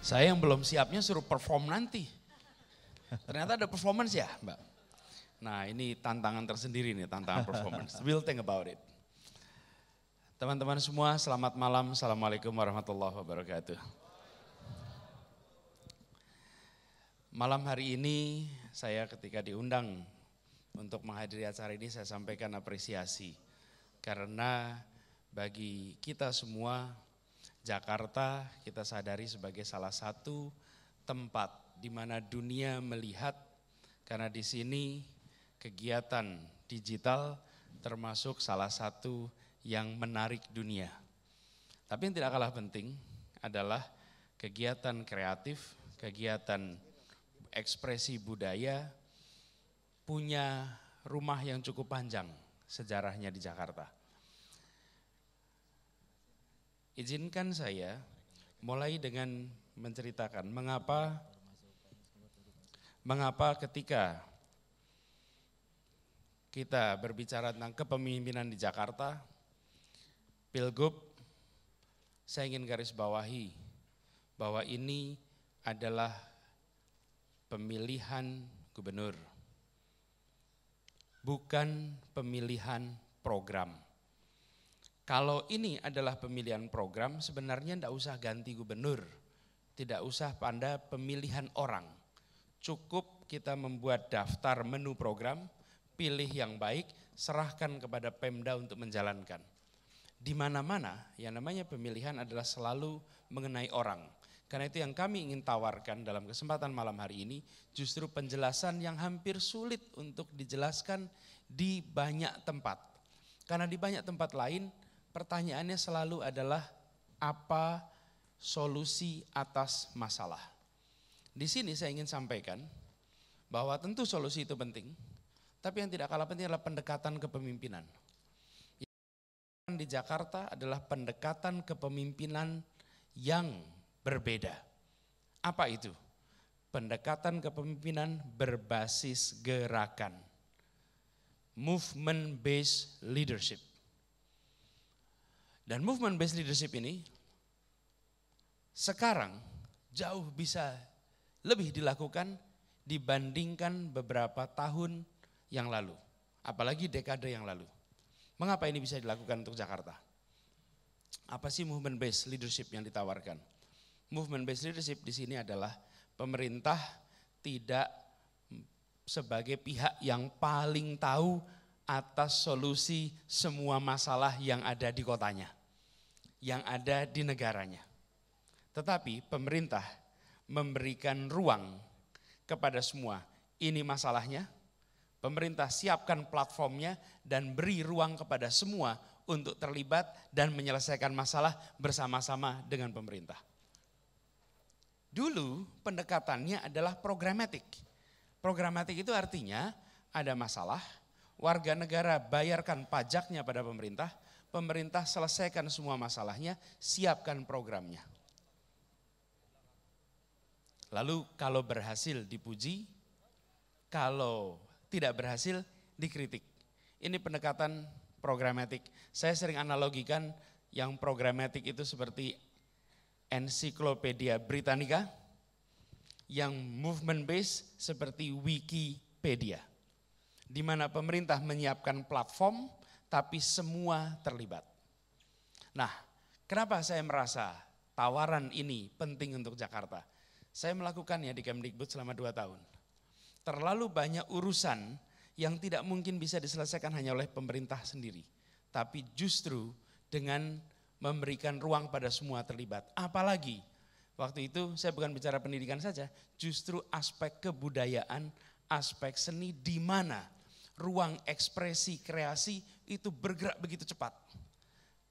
Saya yang belum siapnya suruh perform nanti. Ternyata ada performance ya, Mbak. Nah, ini tantangan tersendiri nih, tantangan performance. We'll think about it. Teman-teman semua, selamat malam. Assalamualaikum warahmatullahi wabarakatuh. Malam hari ini saya ketika diundang untuk menghadiri acara ini saya sampaikan apresiasi. Karena bagi kita semua, Jakarta kita sadari sebagai salah satu tempat di mana dunia melihat, karena di sini kegiatan digital termasuk salah satu yang menarik dunia. Tapi yang tidak kalah penting adalah kegiatan kreatif, kegiatan ekspresi budaya punya rumah yang cukup panjang sejarahnya di Jakarta. Izinkan saya mulai dengan menceritakan mengapa ketika kita berbicara tentang kepemimpinan di Jakarta, Pilgub, saya ingin garis bawahi bahwa ini adalah pemilihan gubernur, bukan pemilihan program. Kalau ini adalah pemilihan program, sebenarnya tidak usah ganti gubernur, tidak usah pada pemilihan orang. Cukup kita membuat daftar menu program, pilih yang baik, serahkan kepada Pemda untuk menjalankan. Di mana-mana yang namanya pemilihan adalah selalu mengenai orang. Karena itu yang kami ingin tawarkan dalam kesempatan malam hari ini, justru penjelasan yang hampir sulit untuk dijelaskan di banyak tempat. Karena di banyak tempat lain, pertanyaannya selalu adalah apa solusi atas masalah. Di sini saya ingin sampaikan bahwa tentu solusi itu penting, tapi yang tidak kalah penting adalah pendekatan kepemimpinan. Yang di Jakarta adalah pendekatan kepemimpinan yang berbeda. Apa itu? Pendekatan kepemimpinan berbasis gerakan. Movement based leadership. Dan movement based leadership ini sekarang jauh bisa lebih dilakukan dibandingkan beberapa tahun yang lalu, apalagi dekade yang lalu. Mengapa ini bisa dilakukan untuk Jakarta? Apa sih movement based leadership yang ditawarkan? Movement based leadership di sini adalah pemerintah tidak sebagai pihak yang paling tahu atas solusi semua masalah yang ada di kotanya, yang ada di negaranya. Tetapi pemerintah memberikan ruang kepada semua. Ini masalahnya, pemerintah siapkan platformnya dan beri ruang kepada semua untuk terlibat dan menyelesaikan masalah bersama-sama dengan pemerintah. Dulu pendekatannya adalah programatik. Programatik itu artinya ada masalah, warga negara bayarkan pajaknya pada pemerintah, pemerintah selesaikan semua masalahnya, siapkan programnya. Lalu kalau berhasil dipuji, kalau tidak berhasil dikritik. Ini pendekatan programatik. Saya sering analogikan yang programatik itu seperti Ensiklopedia Britannica, yang movement based seperti Wikipedia. Di mana pemerintah menyiapkan platform, tapi semua terlibat. Nah, kenapa saya merasa tawaran ini penting untuk Jakarta? Saya melakukannya di Kemdikbud selama 2 tahun. Terlalu banyak urusan yang tidak mungkin bisa diselesaikan hanya oleh pemerintah sendiri. Tapi justru dengan memberikan ruang pada semua terlibat. Apalagi, waktu itu saya bukan bicara pendidikan saja, justru aspek kebudayaan, aspek seni di mana ruang ekspresi kreasi itu bergerak begitu cepat.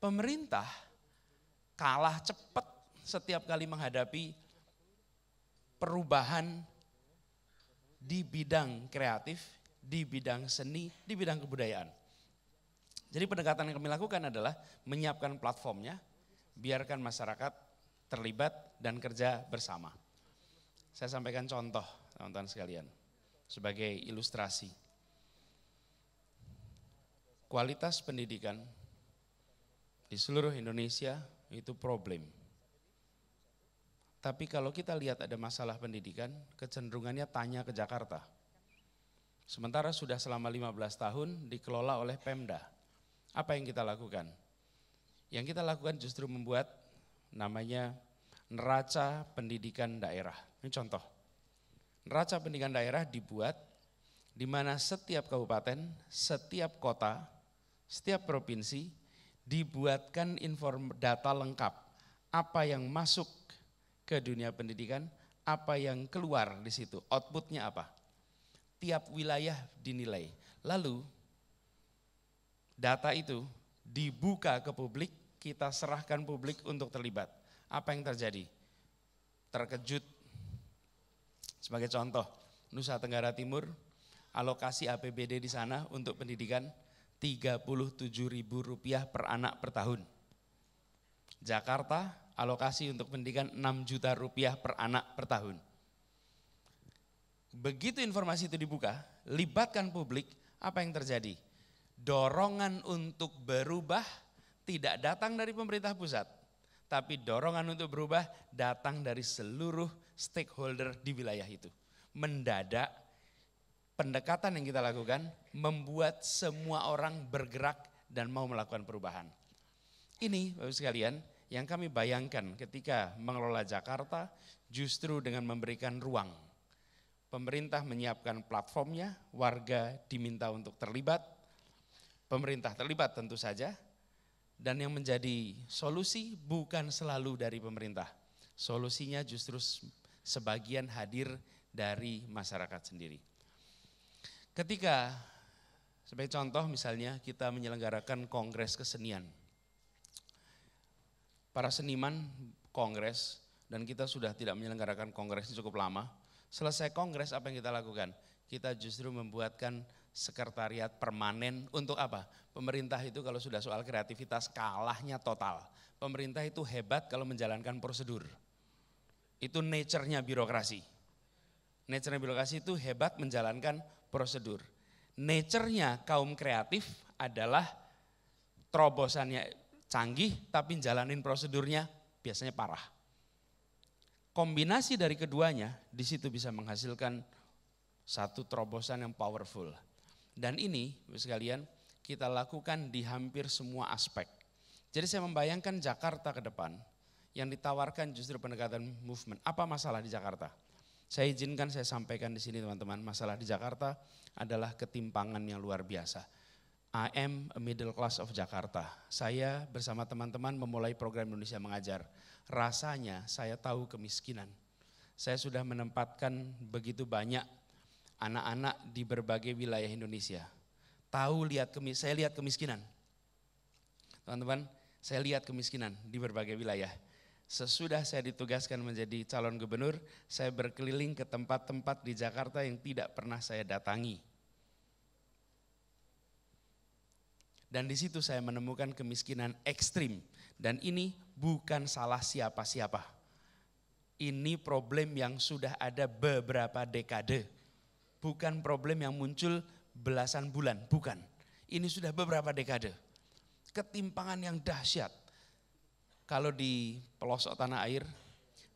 Pemerintah kalah cepat setiap kali menghadapi perubahan di bidang kreatif, di bidang seni, di bidang kebudayaan. Jadi pendekatan yang kami lakukan adalah menyiapkan platformnya, biarkan masyarakat terlibat dan kerja bersama. Saya sampaikan contoh teman-teman sekalian sebagai ilustrasi. Kualitas pendidikan di seluruh Indonesia itu problem. Tapi kalau kita lihat ada masalah pendidikan, kecenderungannya tanya ke Jakarta. Sementara sudah selama 15 tahun dikelola oleh Pemda. Apa yang kita lakukan? Yang kita lakukan justru membuat namanya neraca pendidikan daerah. Ini contoh. Neraca pendidikan daerah dibuat di mana setiap kabupaten, setiap kota, setiap provinsi dibuatkan data lengkap. Apa yang masuk ke dunia pendidikan, apa yang keluar di situ, outputnya apa. Tiap wilayah dinilai. Lalu data itu dibuka ke publik, kita serahkan publik untuk terlibat. Apa yang terjadi? Terkejut. Sebagai contoh, Nusa Tenggara Timur, alokasi APBD di sana untuk pendidikan Rp37.000 per anak per tahun. Jakarta, alokasi untuk pendidikan Rp6 juta per anak per tahun. Begitu informasi itu dibuka, libatkan publik, apa yang terjadi? Dorongan untuk berubah tidak datang dari pemerintah pusat, tapi dorongan untuk berubah datang dari seluruh stakeholder di wilayah itu. Mendadak pendekatan yang kita lakukan membuat semua orang bergerak dan mau melakukan perubahan. Ini Bapak sekalian yang kami bayangkan ketika mengelola Jakarta justru dengan memberikan ruang. Pemerintah menyiapkan platformnya, warga diminta untuk terlibat, pemerintah terlibat tentu saja, dan yang menjadi solusi bukan selalu dari pemerintah. Solusinya justru sebagian hadir dari masyarakat sendiri. Ketika sebagai contoh misalnya kita menyelenggarakan kongres kesenian. Para seniman kongres dan kita sudah tidak menyelenggarakan kongres cukup lama. Selesai kongres apa yang kita lakukan? Kita justru membuatkan sekretariat permanen untuk apa? Pemerintah itu kalau sudah soal kreativitas kalahnya total. Pemerintah itu hebat kalau menjalankan prosedur. Itu nature-nya birokrasi. Nature-nya birokrasi itu hebat menjalankan prosedur. Nature-nya kaum kreatif adalah terobosannya canggih tapi jalanin prosedurnya biasanya parah. Kombinasi dari keduanya di situ bisa menghasilkan satu terobosan yang powerful. Dan ini Bapak sekalian kita lakukan di hampir semua aspek. Jadi saya membayangkan Jakarta ke depan yang ditawarkan justru pendekatan movement. Apa masalah di Jakarta? Saya izinkan saya sampaikan di sini teman-teman, masalah di Jakarta adalah ketimpangan yang luar biasa. I am a middle class of Jakarta. Saya bersama teman-teman memulai program Indonesia Mengajar. Rasanya saya tahu kemiskinan. Saya sudah menempatkan begitu banyak anak-anak di berbagai wilayah Indonesia. Saya lihat kemiskinan. Teman-teman, saya lihat kemiskinan di berbagai wilayah. Sesudah saya ditugaskan menjadi calon gubernur, saya berkeliling ke tempat-tempat di Jakarta yang tidak pernah saya datangi. Dan di situ saya menemukan kemiskinan ekstrim. Dan ini bukan salah siapa-siapa. Ini problem yang sudah ada beberapa dekade. Bukan problem yang muncul belasan bulan, bukan. Ini sudah beberapa dekade. Ketimpangan yang dahsyat. Kalau di pelosok tanah air,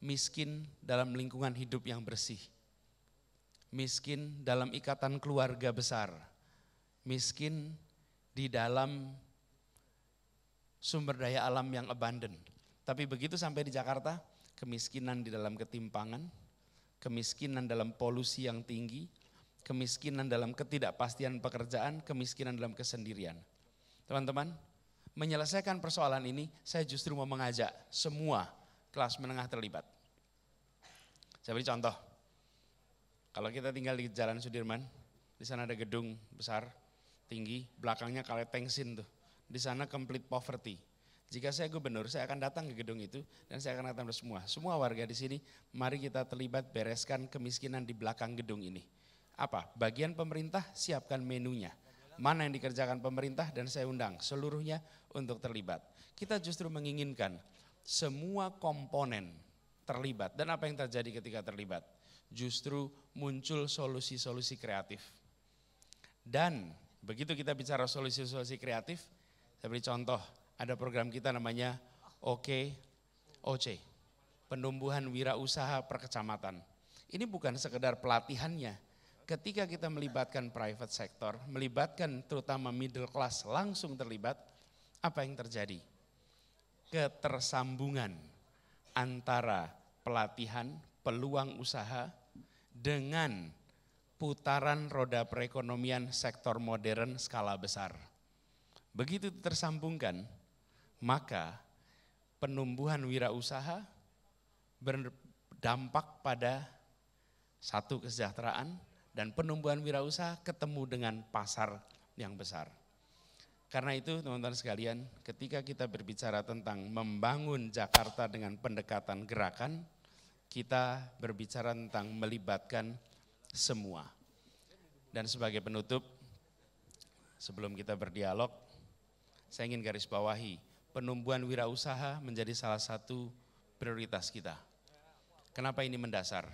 miskin dalam lingkungan hidup yang bersih. Miskin dalam ikatan keluarga besar. Miskin di dalam sumber daya alam yang abundant. Tapi begitu sampai di Jakarta, kemiskinan di dalam ketimpangan, kemiskinan dalam polusi yang tinggi, kemiskinan dalam ketidakpastian pekerjaan, kemiskinan dalam kesendirian. Teman-teman, menyelesaikan persoalan ini, saya justru mau mengajak semua kelas menengah terlibat. Saya beri contoh, kalau kita tinggal di Jalan Sudirman, di sana ada gedung besar, tinggi, belakangnya Kaleteng Sin tuh. Di sana complete poverty. Jika saya gubernur, saya akan datang ke gedung itu dan saya akan datang ke semua warga di sini. Mari kita terlibat bereskan kemiskinan di belakang gedung ini. Apa? Bagian pemerintah siapkan menunya. Mana yang dikerjakan pemerintah dan saya undang seluruhnya untuk terlibat. Kita justru menginginkan semua komponen terlibat. Dan apa yang terjadi ketika terlibat? Justru muncul solusi-solusi kreatif. Dan begitu kita bicara solusi-solusi kreatif, saya beri contoh, ada program kita namanya OKOC. penumbuhan wirausaha per kecamatan. Ini bukan sekedar pelatihannya. Ketika kita melibatkan private sector, melibatkan terutama middle class langsung terlibat, apa yang terjadi? Ketersambungan antara pelatihan, peluang usaha dengan putaran roda perekonomian sektor modern skala besar. Begitu tersambungkan, maka penumbuhan wirausaha berdampak pada satu kesejahteraan dan penumbuhan wirausaha ketemu dengan pasar yang besar. Karena itu teman-teman sekalian, ketika kita berbicara tentang membangun Jakarta dengan pendekatan gerakan, kita berbicara tentang melibatkan semua. Dan sebagai penutup, sebelum kita berdialog, saya ingin garis bawahi, penumbuhan wirausaha menjadi salah satu prioritas kita. Kenapa ini mendasar?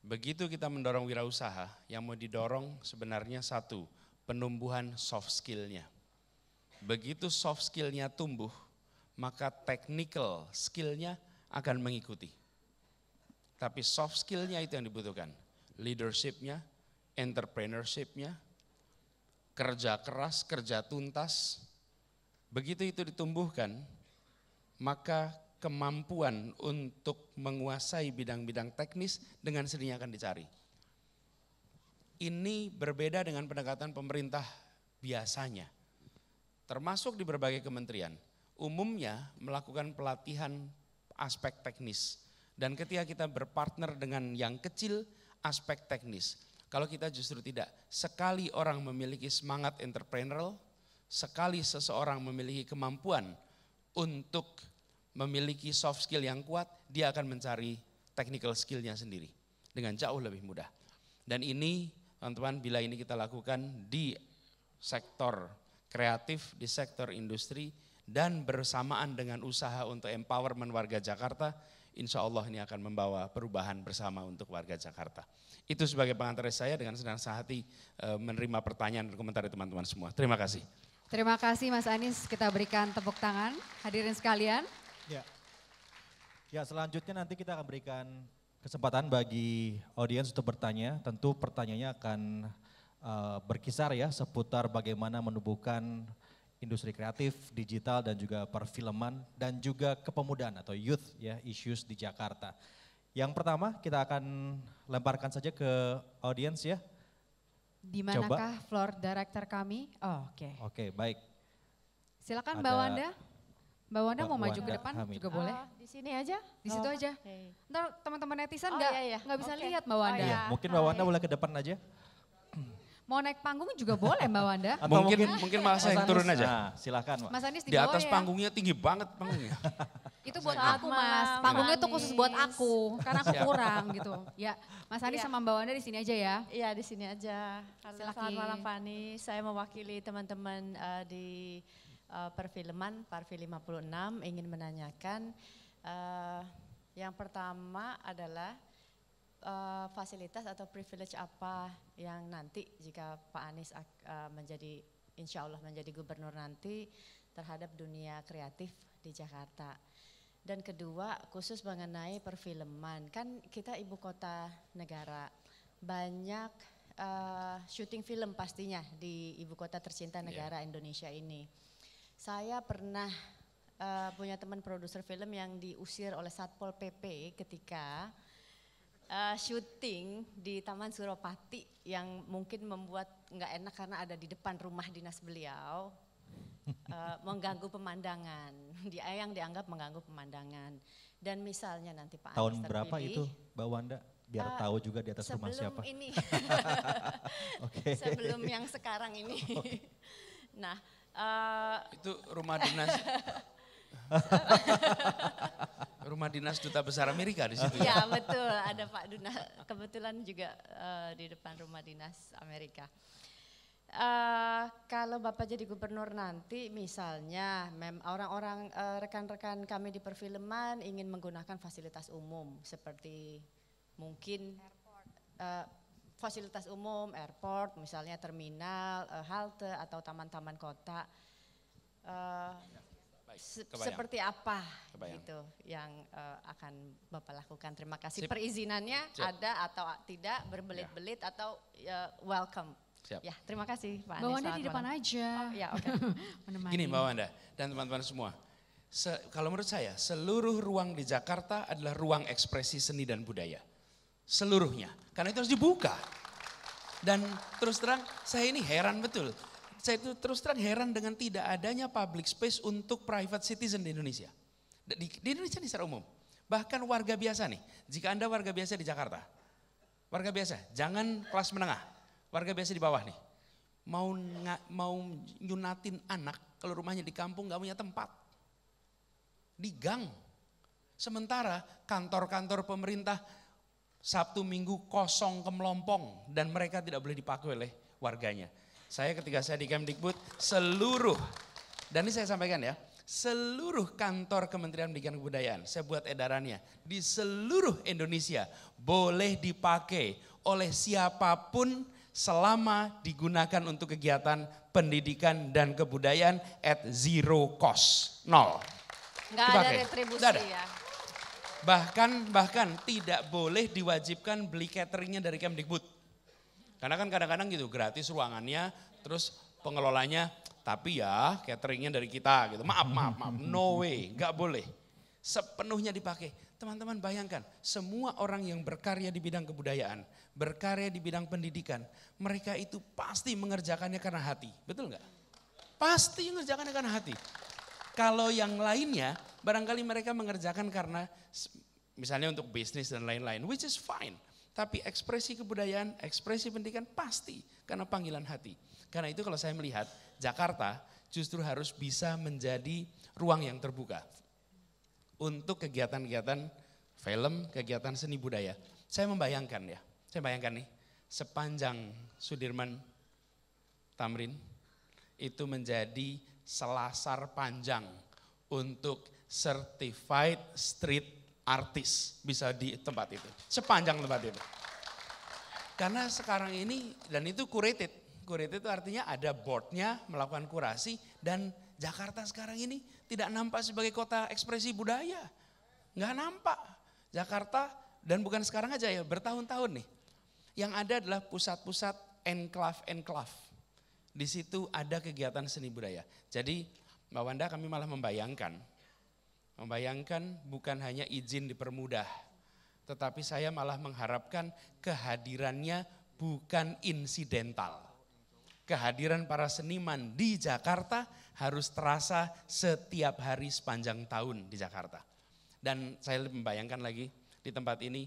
Begitu kita mendorong wirausaha, yang mau didorong sebenarnya satu, penumbuhan soft skill-nya. Begitu soft skill-nya tumbuh, maka technical skill-nya akan mengikuti. Tapi soft skill-nya itu yang dibutuhkan. Leadership-nya, entrepreneurship-nya, kerja keras, kerja tuntas. Begitu itu ditumbuhkan, maka kemampuan untuk menguasai bidang-bidang teknis dengan sendirinya akan dicari. Ini berbeda dengan pendekatan pemerintah biasanya, termasuk di berbagai kementerian. Umumnya melakukan pelatihan aspek teknis, dan ketika kita berpartner dengan yang kecil, aspek teknis. Kalau kita justru tidak, sekali orang memiliki semangat entrepreneurial, sekali seseorang memiliki kemampuan untuk memiliki soft skill yang kuat, dia akan mencari technical skill-nya sendiri dengan jauh lebih mudah. Dan ini teman-teman, bila ini kita lakukan di sektor kreatif, di sektor industri, dan bersamaan dengan usaha untuk empowerment warga Jakarta, insya Allah ini akan membawa perubahan bersama untuk warga Jakarta. Itu sebagai pengantar saya, dengan senang hati menerima pertanyaan dan komentar dari teman-teman semua. Terima kasih. Terima kasih Mas Anies, kita berikan tepuk tangan. Hadirin sekalian. Ya, selanjutnya nanti kita akan berikan kesempatan bagi audiens untuk bertanya. Tentu pertanyaannya akan berkisar ya seputar bagaimana menumbuhkan industri kreatif, digital dan juga perfilman dan juga kepemudaan atau youth ya issues di Jakarta. Yang pertama kita akan lemparkan saja ke audiens ya. Di manakah floor director kami? Oh, oke. Oke, baik. Silakan Mbak Wanda. Mbak Wanda mau maju ke depan Hamid. juga boleh. Di sini aja? Di situ aja. Okay. Ntar teman-teman netizen iya. nggak bisa Oke. lihat Mbak Wanda. Iya, mungkin Mbak Wanda boleh ke depan aja. Mau naik panggung juga boleh Mbak Wanda. Atau Mungkin malah saya yang turun aja. Nah, silakan Pak. Mas Anies Di bawah atas ya. panggungnya tinggi banget panggungnya. Itu buat Selamat aku Mas. malam, Panggungnya Mas tuh khusus buat Anies. aku. Karena aku Siap. kurang gitu. Ya, Mas Anies Iya. sama Mbak Wanda di sini aja ya. Iya di sini aja. Halo, Silakan. selamat malam Fani. Saya mewakili teman-teman di perfilman Parvi 56 ingin menanyakan yang pertama adalah fasilitas atau privilege apa yang nanti jika Pak Anies menjadi insya Allah menjadi gubernur nanti terhadap dunia kreatif di Jakarta. Dan kedua khusus mengenai perfilman, kan kita ibu kota negara, banyak syuting film pastinya di ibu kota tercinta negara Indonesia ini. Saya pernah punya teman produser film yang diusir oleh Satpol PP ketika syuting di Taman Suropati yang mungkin membuat nggak enak karena ada di depan rumah dinas beliau, mengganggu pemandangan, yang dianggap mengganggu pemandangan. Dan misalnya nanti Pak Tahun Anies berapa itu terpilih, Mbak Wanda? Biar tahu juga di atas rumah siapa. sebelum ini, Oke. sebelum yang sekarang ini. Nah, Itu rumah dinas. Rumah dinas Duta Besar Amerika di situ. ya betul, ada Pak Duna, kebetulan juga di depan rumah dinas Amerika. Kalau Bapak jadi gubernur nanti misalnya orang-orang rekan-rekan kami di perfilman ingin menggunakan fasilitas umum seperti mungkin fasilitas umum, airport, misalnya terminal, halte atau taman-taman kota. kebayang. seperti apa Kebayang. gitu yang akan Bapak lakukan. Terima kasih. Perizinannya ada atau tidak, berbelit-belit atau welcome. Siap. Ya, terima kasih Pak Anies. Mbak Wanda di Selamat depan malam. aja. Oh, ya, oke. Menemani. Gini Mbak Wanda dan teman-teman semua, kalau menurut saya seluruh ruang di Jakarta adalah ruang ekspresi seni dan budaya. Seluruhnya, karena itu harus dibuka. Dan terus terang saya ini heran betul. Saya itu terus terang heran dengan tidak adanya public space untuk private citizen di Indonesia. Di Indonesia ini secara umum. Bahkan warga biasa nih, jika Anda warga biasa di Jakarta, warga biasa, jangan kelas menengah, warga biasa di bawah nih. Mau nyunatin anak kalau rumahnya di kampung gak punya tempat. Di gang. Sementara kantor-kantor pemerintah Sabtu Minggu kosong kemelompong dan mereka tidak boleh dipakai oleh warganya. Saya ketika saya di Kemdikbud seluruh, dan ini saya sampaikan ya, seluruh kantor Kementerian Pendidikan dan Kebudayaan, saya buat edarannya, di seluruh Indonesia boleh dipakai oleh siapapun selama digunakan untuk kegiatan pendidikan dan kebudayaan at zero cost, nol. Nggak ada Dipakai. retribusi Nggak ada. ya. Bahkan tidak boleh diwajibkan beli cateringnya dari Kemdikbud. Karena kan kadang-kadang gitu gratis ruangannya, terus pengelolanya, tapi ya cateringnya dari kita gitu. Maaf, no way, nggak boleh. Sepenuhnya dipakai. Teman-teman bayangkan, semua orang yang berkarya di bidang kebudayaan, berkarya di bidang pendidikan, mereka itu pasti mengerjakannya karena hati, betul nggak? Pasti mengerjakannya karena hati. Kalau yang lainnya, barangkali mereka mengerjakan karena misalnya untuk bisnis dan lain-lain, which is fine. Tapi ekspresi kebudayaan, ekspresi pendidikan pasti karena panggilan hati. Karena itu kalau saya melihat Jakarta justru harus bisa menjadi ruang yang terbuka untuk kegiatan-kegiatan film, kegiatan seni budaya. Saya membayangkan ya, saya bayangkan nih, sepanjang Sudirman Tamrin itu menjadi selasar panjang untuk certified street artist bisa di tempat itu, sepanjang tempat itu. Karena sekarang ini, dan itu curated itu artinya ada boardnya melakukan kurasi dan Jakarta sekarang ini tidak nampak sebagai kota ekspresi budaya. Nggak nampak. Jakarta dan bukan sekarang aja ya, bertahun-tahun nih. Yang ada adalah pusat-pusat enclave. Di situ ada kegiatan seni budaya. Jadi Mbak Wanda kami malah membayangkan bukan hanya izin dipermudah. Tetapi saya malah mengharapkan kehadirannya bukan insidental. Kehadiran para seniman di Jakarta harus terasa setiap hari sepanjang tahun di Jakarta. Dan saya membayangkan lagi di tempat ini,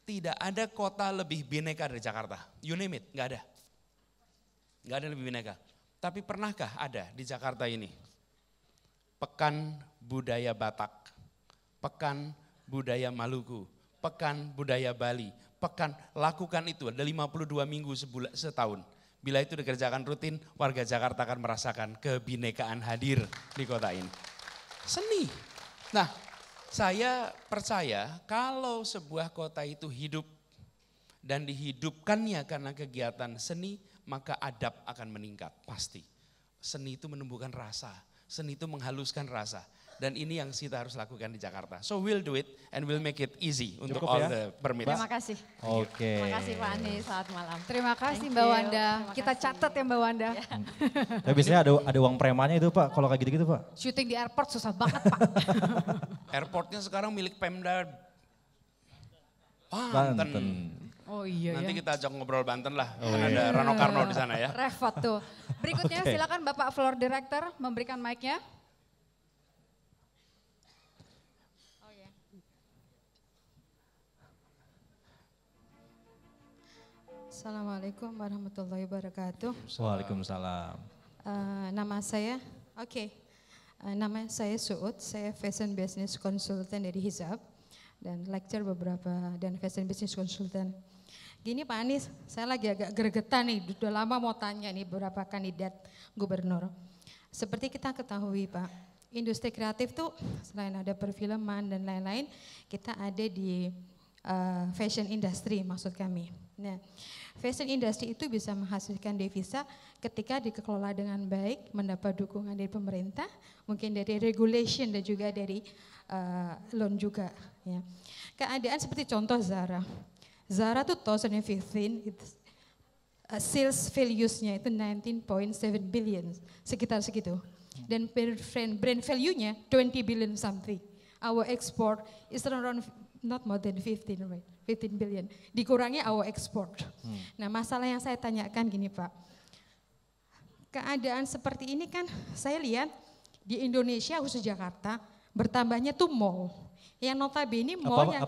tidak ada kota lebih bineka dari Jakarta. You name it, gak ada. Gak ada lebih bineka. Tapi pernahkah ada di Jakarta ini Pekan Budaya Batak, Pekan Budaya Maluku, Pekan Budaya Bali, pekan lakukan itu ada 52 minggu setahun. Bila itu dikerjakan rutin, warga Jakarta akan merasakan kebinekaan hadir di kota ini. Seni. Nah, saya percaya kalau sebuah kota itu hidup dan dihidupkannya karena kegiatan seni, maka adab akan meningkat, pasti. Seni itu menumbuhkan rasa, seni itu menghaluskan rasa. Dan ini yang kita harus lakukan di Jakarta. So we'll do it and we'll make it easy untuk Cukup all ya? the permits. Terima kasih. Oke. Terima kasih Pak Anies, selamat malam. Terima kasih Thank Mbak you. Wanda. Terima Kita kasih. catat ya Mbak Wanda. Tapi biasanya ada uang premannya itu Pak, kalau kayak gitu-gitu Pak. Syuting di airport susah banget Pak. Airportnya sekarang milik Pemda Banten. Banten. Oh iya Nanti ya. kita ajak ngobrol Banten lah, kan ada Rano Karno di sana ya. Repot tuh. Berikutnya Oke. silakan Bapak Floor Director memberikan mic-nya. Assalamualaikum warahmatullahi wabarakatuh. Waalaikumsalam. Nama saya Suud, saya Fashion Business Consultant dari Hizab dan lecture dan Fashion Business Consultant. Gini Pak Anies, saya lagi agak gregetan nih, udah lama mau tanya nih beberapa kandidat gubernur. Seperti kita ketahui Pak, industri kreatif tuh selain ada perfilman dan lain-lain, kita ada di fashion industry maksud kami. Nah, fashion industry itu bisa menghasilkan devisa ketika dikelola dengan baik, mendapat dukungan dari pemerintah, mungkin dari regulation dan juga dari loan juga. Ya. Keadaan seperti contoh Zara. Zara 2015 sales values-nya itu 19.7 billion, sekitar segitu. Dan brand value-nya 20 billion something. Our export is around not more than 15, right? 15 billion. Dikurangi our export. Nah, masalah yang saya tanyakan gini, Pak. Keadaan seperti ini kan saya lihat di Indonesia khusus Jakarta bertambahnya tuh mall. Yang notabene mallnya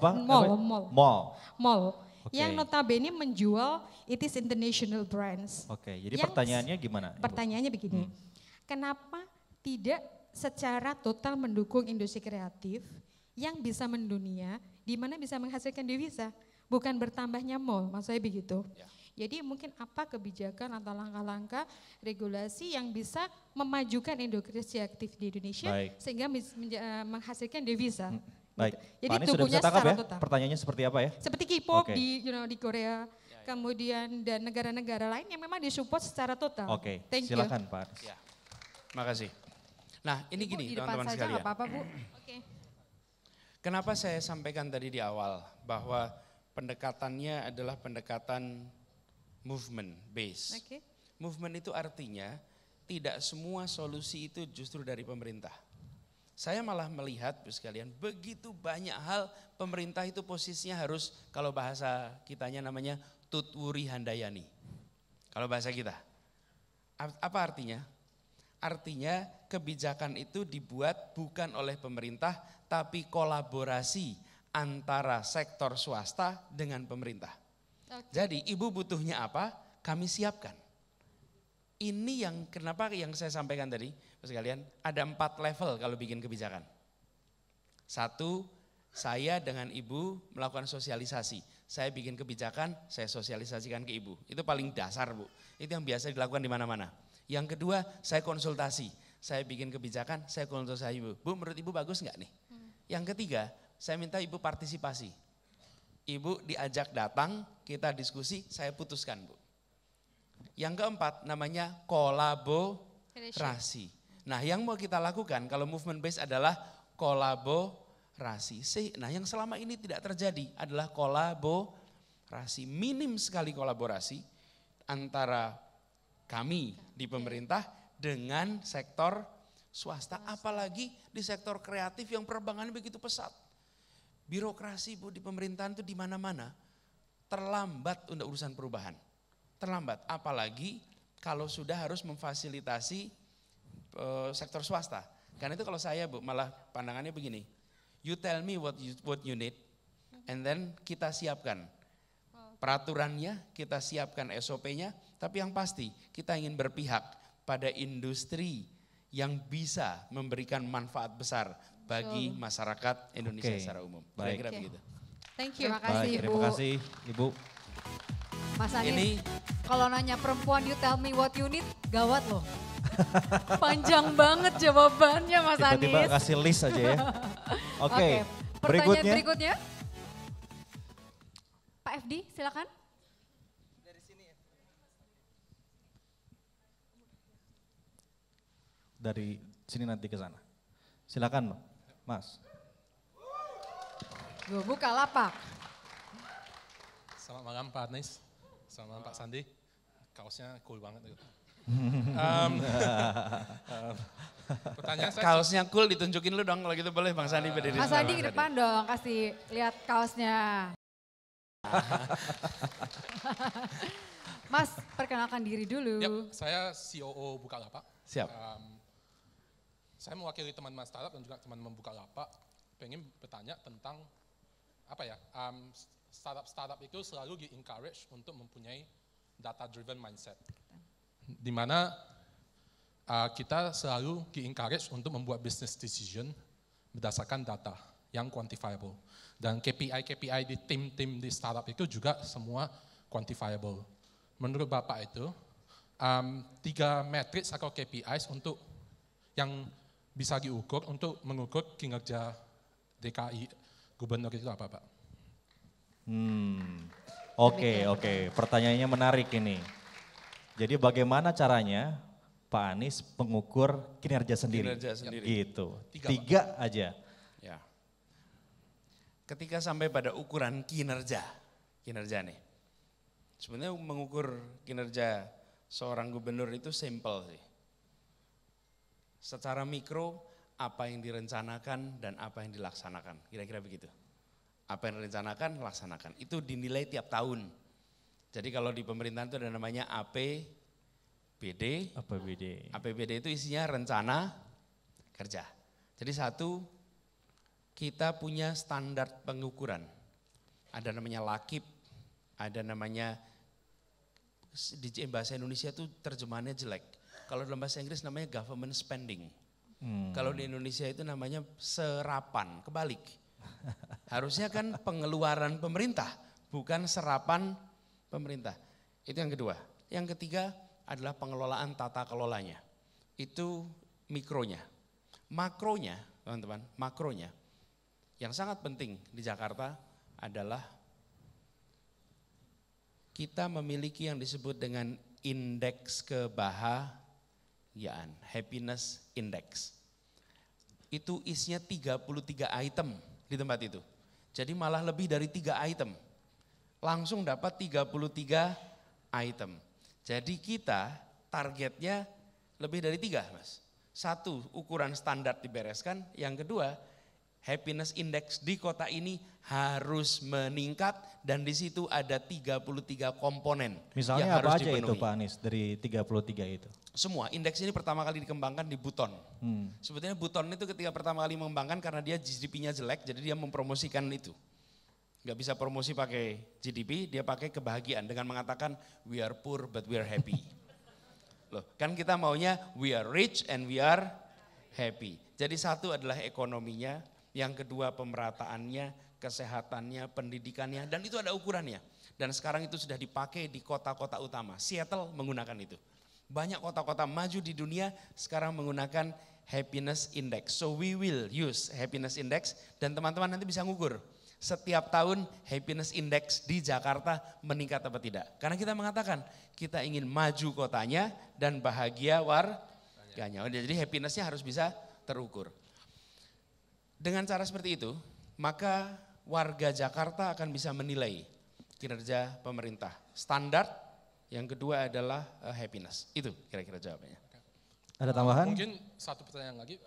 mall. Okay. Yang notabene menjual it is international brands. Oke, jadi pertanyaannya gimana? Pertanyaannya begini, kenapa tidak secara total mendukung industri kreatif yang bisa mendunia, di mana bisa menghasilkan devisa, bukan bertambahnya mall, maksudnya begitu. Ya. Jadi mungkin apa kebijakan atau langkah-langkah regulasi yang bisa memajukan industri kreatif di Indonesia sehingga menghasilkan devisa. Baik, Jadi Pak Anies sudah bisa tangkap ya total. Pertanyaannya seperti apa ya? Seperti K-pop di Korea, kemudian dan negara-negara lain yang memang disupport secara total. Oke, silakan Pak Anies. Ya. Makasih. Nah ini Ibu, gini di depan teman-teman saja sekalian. nggak apa-apa Bu. Oke. Kenapa saya sampaikan tadi di awal bahwa pendekatannya adalah pendekatan movement base. Oke. Movement itu artinya tidak semua solusi itu justru dari pemerintah. Saya malah melihat sekalian begitu banyak hal pemerintah itu posisinya harus kalau bahasa kitanya namanya tutwuri handayani. Kalau bahasa kita. Apa artinya? Artinya kebijakan itu dibuat bukan oleh pemerintah tapi kolaborasi antara sektor swasta dengan pemerintah. Jadi ibu butuhnya apa? Kami siapkan. Ini yang kenapa yang saya sampaikan tadi, sekalian, ada 4 level kalau bikin kebijakan. 1, saya dengan ibu melakukan sosialisasi. Saya bikin kebijakan, saya sosialisasikan ke ibu. Itu paling dasar Bu. Itu yang biasa dilakukan di mana-mana. Yang kedua, saya konsultasi. Saya bikin kebijakan, saya konsultasi ibu. Bu, menurut ibu bagus nggak nih? Yang ketiga, saya minta ibu partisipasi. Ibu diajak datang, kita diskusi, saya putuskan Bu. Yang keempat namanya kolaborasi. Nah yang mau kita lakukan kalau movement base adalah kolaborasi. Nah yang selama ini tidak terjadi adalah kolaborasi. Minim sekali kolaborasi antara kami di pemerintah dengan sektor swasta. Apalagi di sektor kreatif yang perkembangannya begitu pesat. Birokrasi Bu di pemerintahan itu di mana-mana terlambat untuk urusan perubahan. Terlambat, apalagi kalau sudah harus memfasilitasi sektor swasta. Karena itu kalau saya Bu, malah pandangannya begini, you tell me what you need, and then kita siapkan peraturannya, kita siapkan SOP-nya, tapi yang pasti kita ingin berpihak pada industri yang bisa memberikan manfaat besar bagi masyarakat Indonesia secara umum. Kira-kira begitu. Thank you. Terima kasih Ibu. Terima kasih Ibu. Mas Anies, Ini kalau nanya perempuan you tell me what you need, gawat loh. Panjang banget jawabannya Mas Anies. Tiba-tiba kasih list aja ya. Oke, pertanyaan berikutnya. Pak FD silakan. Dari sini nanti ke sana. Silakan Mas. Gue buka lapak. Selamat malam Pak Anies. Selamat malam Pak Sandi. Kaosnya cool banget. Pertanyaan saya. Kaosnya cool ditunjukin lu dong kalau gitu boleh Bang Sandi berdiri. Mas Sandi ke depan dong, kasih lihat kaosnya. Mas, perkenalkan diri dulu. Yep, saya COO Bukalapak. Siap. Saya mewakili teman-teman startup dan juga teman-teman Bukalapak. Pengen bertanya tentang apa ya? Startup itu selalu di-encourage untuk mempunyai data-driven mindset. Di mana kita selalu di-encourage untuk membuat business decision berdasarkan data yang quantifiable. Dan KPI di tim-tim di startup itu juga semua quantifiable. Menurut Bapak itu, 3 matriks atau KPIs untuk yang bisa diukur untuk mengukur kinerja DKI gubernur itu apa Pak? Oke. Pertanyaannya menarik ini. Jadi bagaimana caranya Pak Anies mengukur kinerja sendiri? Kinerja sendiri. Gitu. 3, Pak. 3 aja. Ya. Ketika sampai pada ukuran kinerja nih. Sebenarnya mengukur kinerja seorang gubernur itu simple sih. Secara mikro, apa yang direncanakan dan apa yang dilaksanakan, kira-kira begitu. Apa yang direncanakan, laksanakan. Itu dinilai tiap tahun. Jadi kalau di pemerintahan itu ada namanya APBD. APBD itu isinya rencana kerja. Jadi satu, kita punya standar pengukuran. Ada namanya LAKIP, ada namanya, di bahasa Indonesia itu terjemahannya jelek. Kalau dalam bahasa Inggris namanya government spending. Kalau di Indonesia itu namanya serapan, kebalik. Harusnya kan pengeluaran pemerintah, bukan serapan pemerintah. Itu yang kedua. Yang ketiga adalah pengelolaan tata kelolanya. Itu mikronya. Makronya, teman-teman, makronya. Yang sangat penting di Jakarta adalah kita memiliki yang disebut dengan indeks kebahagiaan, happiness index. Itu isinya 33 item di tempat itu. Jadi malah lebih dari 3 item. Langsung dapat 33 item. Jadi kita targetnya lebih dari 3, Mas. Satu, ukuran standar dibereskan. Yang kedua, happiness index di kota ini harus meningkat dan di situ ada 33 komponen Misalnya yang harus apa aja dipenuhi. itu Pak Anies dari 33 itu? Semua, indeks ini pertama kali dikembangkan di Buton. Sebetulnya Buton itu ketika pertama kali mengembangkan karena dia GDP-nya jelek, jadi dia mempromosikan itu. Gak bisa promosi pakai GDP, dia pakai kebahagiaan dengan mengatakan we are poor but we are happy. Loh, kan kita maunya we are rich and we are happy. Jadi satu adalah ekonominya, yang kedua pemerataannya, kesehatannya, pendidikannya, dan itu ada ukurannya. Dan sekarang itu sudah dipakai di kota-kota utama. Seattle menggunakan itu. Banyak kota-kota maju di dunia sekarang menggunakan happiness index. So we will use happiness index dan teman-teman nanti bisa ngukur. Setiap tahun happiness index di Jakarta meningkat apa tidak. Karena kita mengatakan kita ingin maju kotanya dan bahagia warganya. Jadi happinessnya harus bisa terukur. Dengan cara seperti itu, maka warga Jakarta akan bisa menilai kinerja pemerintah. Standar, yang kedua adalah happiness. Itu kira-kira jawabannya. Ada tambahan? Mungkin satu pertanyaan lagi,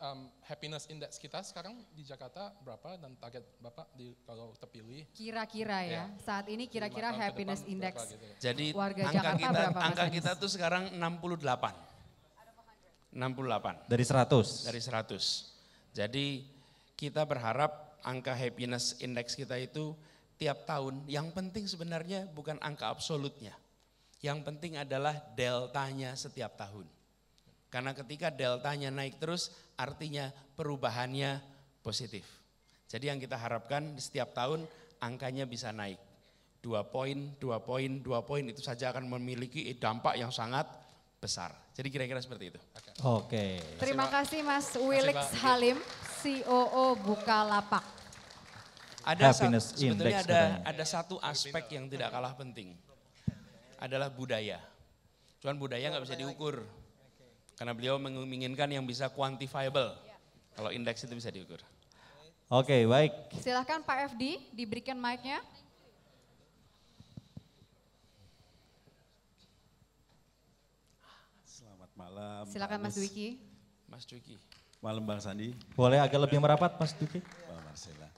happiness index kita sekarang di Jakarta berapa dan target Bapak kalau terpilih? Kira-kira ya, saat ini kira-kira 5 tahun ke happiness depan index berapa gitu? Jadi warga angka Jakarta kita, berapa, Mas angka Anies? kita tuh sekarang 68. 68 Dari 100? dari 100. Jadi kita berharap angka happiness index kita itu tiap tahun, yang penting sebenarnya bukan angka absolutnya. Yang penting adalah deltanya setiap tahun. Karena ketika deltanya naik terus artinya perubahannya positif. Jadi yang kita harapkan setiap tahun angkanya bisa naik. 2 poin, 2 poin, 2 poin itu saja akan memiliki dampak yang sangat besar. Jadi kira-kira seperti itu. Oke. Terima kasih Mas Wilix Pak. Halim, COO Bukalapak. Happiness sebetulnya index katanya. ada satu aspek yang tidak kalah penting. Adalah budaya. Cuman budaya nggak bisa diukur. Karena beliau menginginkan yang bisa quantifiable. Kalau indeks itu bisa diukur. Oke, baik. Silahkan Pak FD diberikan mic-nya. Selamat malam. Silakan Pak Mas Anies. Dwiki. Mas Cuki. Malam Bang Sandi, Boleh agak lebih merapat Mas Duki? Pak Marcela.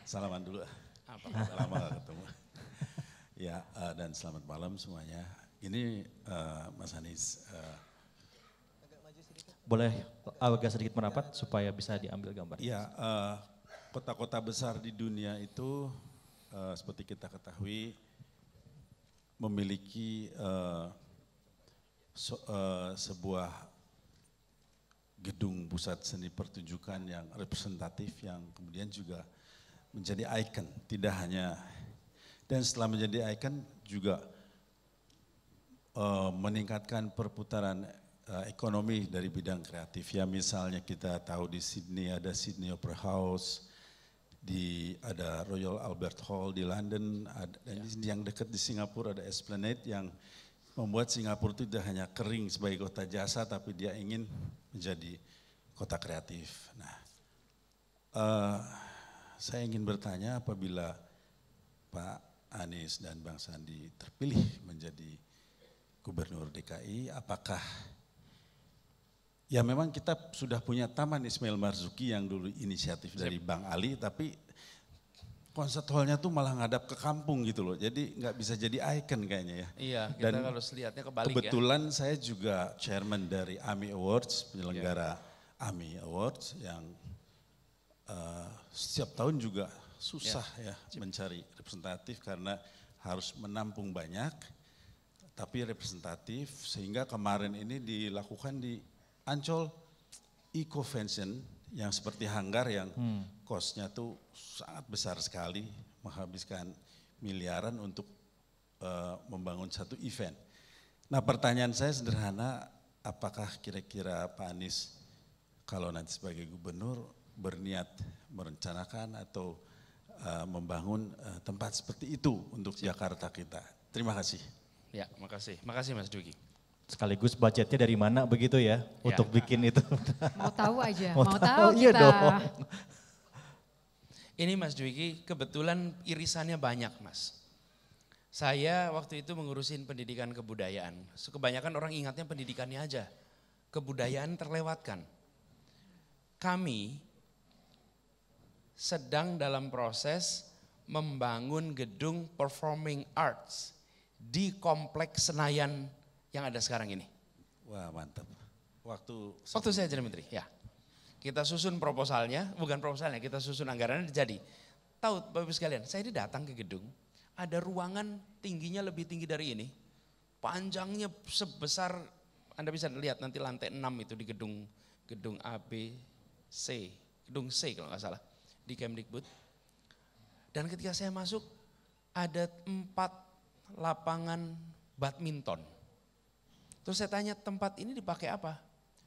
Salaman dulu. Apa? Lama gak ketemu. Ya, dan selamat malam semuanya. Ini Mas Anies, Boleh agak sedikit merapat supaya bisa diambil gambar. ya kota-kota besar di dunia itu seperti kita ketahui memiliki sebuah gedung pusat seni pertunjukan yang representatif yang kemudian juga menjadi ikon, tidak hanya, dan setelah menjadi ikon juga meningkatkan perputaran ekonomi dari bidang kreatif. Ya misalnya kita tahu di Sydney ada Sydney Opera House, ada Royal Albert Hall di London, dan yang dekat di Singapura ada Esplanade yang membuat Singapura itu tidak hanya kering sebagai kota jasa, tapi dia ingin menjadi kota kreatif. Nah, saya ingin bertanya, apabila Pak Anies dan Bang Sandi terpilih menjadi Gubernur DKI, apakah ya memang kita sudah punya Taman Ismail Marzuki yang dulu inisiatif dari Bang Ali, tapi konsert hallnya tuh malah ngadap ke kampung gitu loh, jadi nggak bisa jadi ikon kayaknya ya. Iya, kita Dan kalau lihatnya kebalik kebetulan saya juga chairman dari AMI Awards, penyelenggara AMI Awards yang setiap tahun juga susah ya mencari representatif karena harus menampung banyak, tapi representatif, sehingga kemarin ini dilakukan di Ancol Eco-Vention yang seperti hanggar yang cost-nya tuh sangat besar sekali, menghabiskan miliaran untuk membangun satu event. Nah, pertanyaan saya sederhana, apakah kira-kira Pak Anies kalau nanti sebagai gubernur berniat merencanakan atau membangun tempat seperti itu untuk Jakarta kita? Terima kasih. Ya, makasih. Makasih Mas Dugi. Sekaligus budgetnya dari mana begitu ya, untuk bikin itu. Mau tahu aja, Mau mau tahu, tahu iya kita. dong. Ini Mas Dwiki, kebetulan irisannya banyak Mas. Saya waktu itu mengurusin pendidikan kebudayaan. Kebanyakan orang ingatnya pendidikannya aja. Kebudayaan terlewatkan. Kami sedang dalam proses membangun gedung performing arts di kompleks Senayan yang ada sekarang ini. Wah, mantap. Waktu saya jadi menteri, ya. Kita susun proposalnya, bukan proposalnya, kita susun anggarannya jadi. Tahu Bapak Ibu sekalian, saya ini datang ke gedung, ada ruangan tingginya lebih tinggi dari ini. Panjangnya sebesar, Anda bisa lihat nanti lantai 6 itu di gedung A, B, C, gedung C kalau nggak salah, di Kemdikbud. Dan ketika saya masuk, ada 4 lapangan badminton. Terus saya tanya, tempat ini dipakai apa?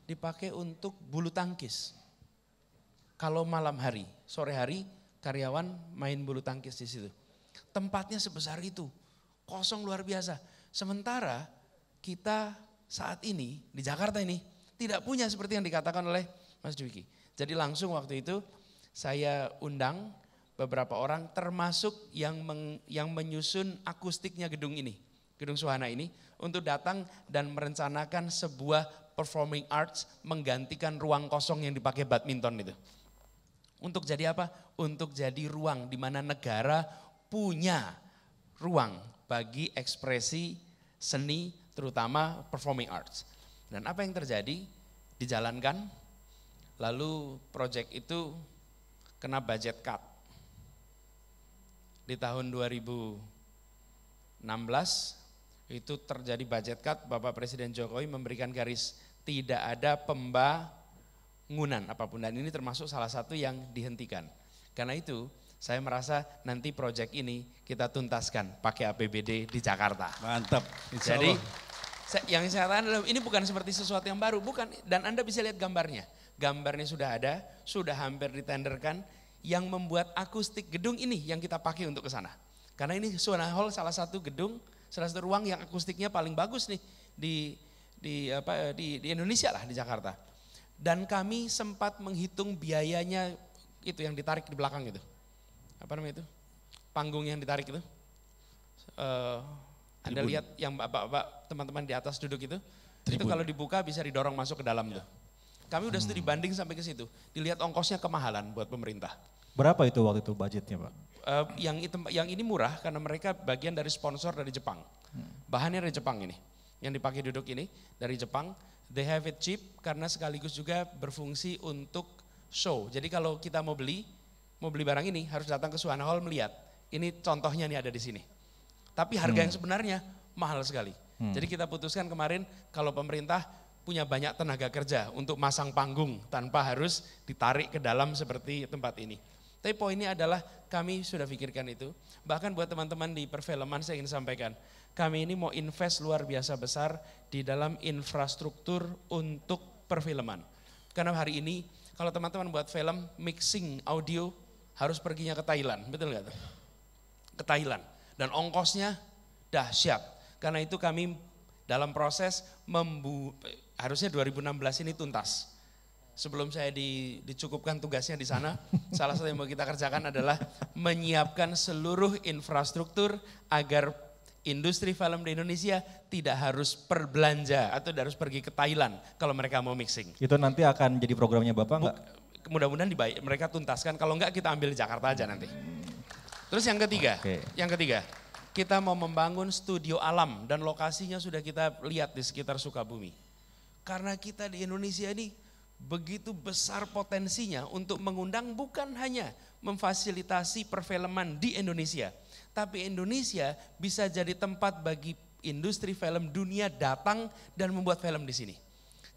Dipakai untuk bulu tangkis. Kalau malam hari, sore hari karyawan main bulu tangkis di situ. Tempatnya sebesar itu, kosong luar biasa. Sementara kita saat ini di Jakarta ini tidak punya seperti yang dikatakan oleh Mas Dwiki. Jadi langsung waktu itu saya undang beberapa orang termasuk yang menyusun akustiknya gedung ini, gedung Suhana ini, untuk datang dan merencanakan sebuah performing arts menggantikan ruang kosong yang dipakai badminton itu. Untuk jadi apa? Untuk jadi ruang di mana negara punya ruang bagi ekspresi seni, terutama performing arts. Dan apa yang terjadi? Dijalankan, lalu proyek itu kena budget cut. Di tahun 2016 itu terjadi budget cut, Bapak Presiden Jokowi memberikan garis tidak ada pembangunan apapun, dan ini termasuk salah satu yang dihentikan. Karena itu saya merasa nanti proyek ini kita tuntaskan pakai APBD di Jakarta. Mantap. Jadi yang saya katakan adalah ini bukan seperti sesuatu yang baru, bukan. Dan Anda bisa lihat gambarnya. Gambarnya sudah ada, sudah hampir ditenderkan. Yang membuat akustik gedung ini yang kita pakai untuk ke sana. Karena ini Suhana Hall salah satu gedung, salah satu ruang yang akustiknya paling bagus nih di Indonesia lah, di Jakarta. Dan kami sempat menghitung biayanya itu yang ditarik di belakang itu. Apa namanya itu? Panggung yang ditarik itu. Anda lihat yang bapak-bapak teman-teman di atas duduk itu. Tribun. Itu kalau dibuka bisa didorong masuk ke dalam tuh. Kami udah studi banding sampai ke situ. Dilihat ongkosnya kemahalan buat pemerintah. Berapa itu waktu itu budgetnya Pak? Yang ini murah karena mereka bagian dari sponsor dari Jepang. Bahannya dari Jepang ini. Yang dipakai duduk ini dari Jepang. They have it cheap karena sekaligus juga berfungsi untuk show. Jadi kalau kita mau beli barang ini harus datang ke Suhana Hall melihat. Ini contohnya nih ada di sini. Tapi harga yang sebenarnya mahal sekali. Jadi kita putuskan kemarin kalau pemerintah punya banyak tenaga kerja untuk masang panggung tanpa harus ditarik ke dalam seperti tempat ini. Tapi poinnya adalah kami sudah pikirkan itu. Bahkan buat teman-teman di perfilman saya ingin sampaikan, kami ini mau invest luar biasa besar di dalam infrastruktur untuk perfilman. Karena hari ini kalau teman-teman buat film, mixing audio harus perginya ke Thailand, betul nggak tuh? Ke Thailand. Dan ongkosnya dahsyat. Karena itu kami dalam proses harusnya 2016 ini tuntas. Sebelum saya dicukupkan tugasnya di sana, salah satu yang mau kita kerjakan adalah menyiapkan seluruh infrastruktur agar industri film di Indonesia tidak harus berbelanja atau tidak harus pergi ke Thailand kalau mereka mau mixing. Itu nanti akan jadi programnya Bapak enggak? Mudah-mudahan mereka tuntaskan, kalau enggak kita ambil di Jakarta aja nanti. Terus yang ketiga, kita mau membangun studio alam dan lokasinya sudah kita lihat di sekitar Sukabumi. Karena kita di Indonesia ini begitu besar potensinya untuk mengundang, bukan hanya memfasilitasi perfilman di Indonesia, tapi Indonesia bisa jadi tempat bagi industri film dunia datang dan membuat film di sini.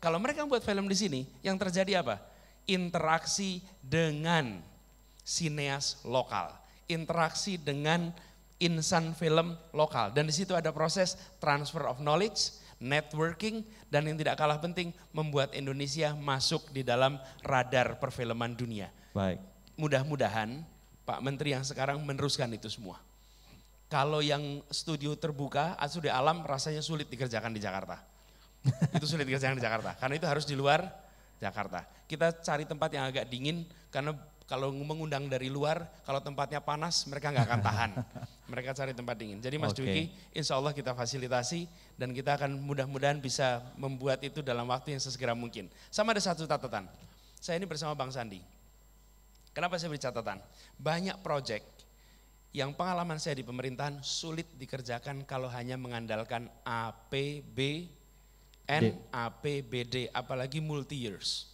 Kalau mereka membuat film di sini, yang terjadi apa? Interaksi dengan sineas lokal, interaksi dengan insan film lokal, dan di situ ada proses transfer of knowledge, networking, dan yang tidak kalah penting membuat Indonesia masuk di dalam radar perfilman dunia. Baik. Mudah-mudahan Pak Menteri yang sekarang meneruskan itu semua. Kalau yang studio terbuka, studio alam rasanya sulit dikerjakan di Jakarta. Itu sulit dikerjakan di Jakarta, karena itu harus di luar Jakarta. Kita cari tempat yang agak dingin, karena kalau mengundang dari luar, kalau tempatnya panas mereka nggak akan tahan. Mereka cari tempat dingin. Jadi Mas Dwiki, insya Allah kita fasilitasi dan kita akan mudah-mudahan bisa membuat itu dalam waktu yang sesegera mungkin. Sama ada satu catatan, saya ini bersama Bang Sandi. Kenapa saya beri catatan? Banyak proyek yang pengalaman saya di pemerintahan sulit dikerjakan kalau hanya mengandalkan APBN, APBD, apalagi multi years.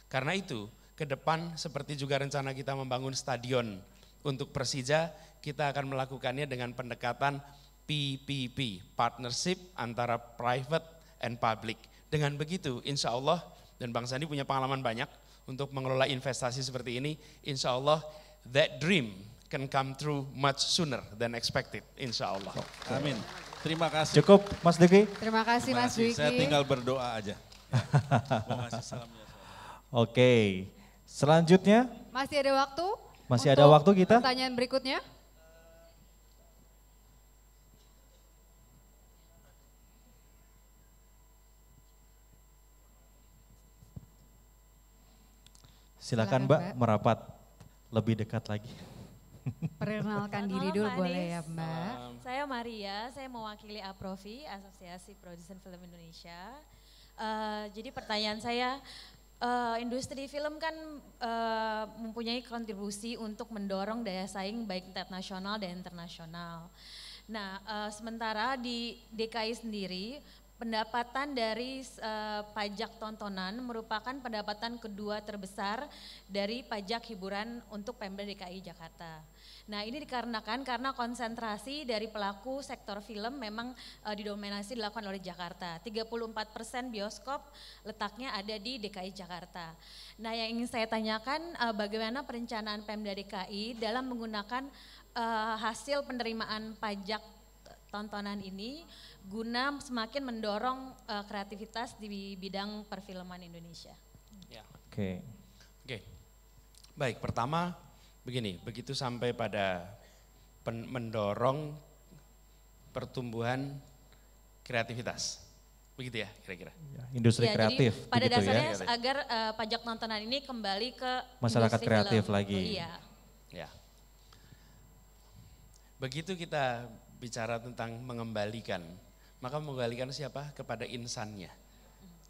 Karena itu, ke depan seperti juga rencana kita membangun stadion untuk Persija, kita akan melakukannya dengan pendekatan PPP, partnership antara private and public. Dengan begitu insya Allah, dan Bang Sandi punya pengalaman banyak untuk mengelola investasi seperti ini, insya Allah that dream can come true much sooner than expected, insya Allah. Amin. Terima kasih. Cukup Mas Dwiki? Terima kasih Mas Dwiki. Saya tinggal berdoa aja. Mau ngasih salamnya. Oke. Selanjutnya Masih ada waktu? Masih ada waktu kita? Pertanyaan berikutnya. Silakan Mbak merapat lebih dekat lagi. Perkenalkan diri dulu boleh ya Mbak. Saya Maria, saya mewakili APROFI, Asosiasi Produsen Film Indonesia. Jadi pertanyaan saya, industri film kan mempunyai kontribusi untuk mendorong daya saing baik nasional dan internasional. Nah, sementara di DKI sendiri pendapatan dari pajak tontonan merupakan pendapatan kedua terbesar dari pajak hiburan untuk Pemda DKI Jakarta. Nah, ini dikarenakan karena konsentrasi dari pelaku sektor film memang didominasi dilakukan oleh Jakarta. 34% bioskop letaknya ada di DKI Jakarta. Nah, yang ingin saya tanyakan bagaimana perencanaan Pemda DKI dalam menggunakan hasil penerimaan pajak tontonan ini guna semakin mendorong kreativitas di bidang perfilman Indonesia. Ya. Oke. Baik, pertama begini, begitu sampai pada mendorong pertumbuhan kreativitas. Begitu ya kira-kira. Industri kreatif. Jadi pada begitu dasarnya ya? agar pajak tontonan ini kembali ke Masyarakat industri kreatif film. lagi. Iya. Ya. Begitu kita bicara tentang mengembalikan, maka mengembalikan siapa? Kepada insannya.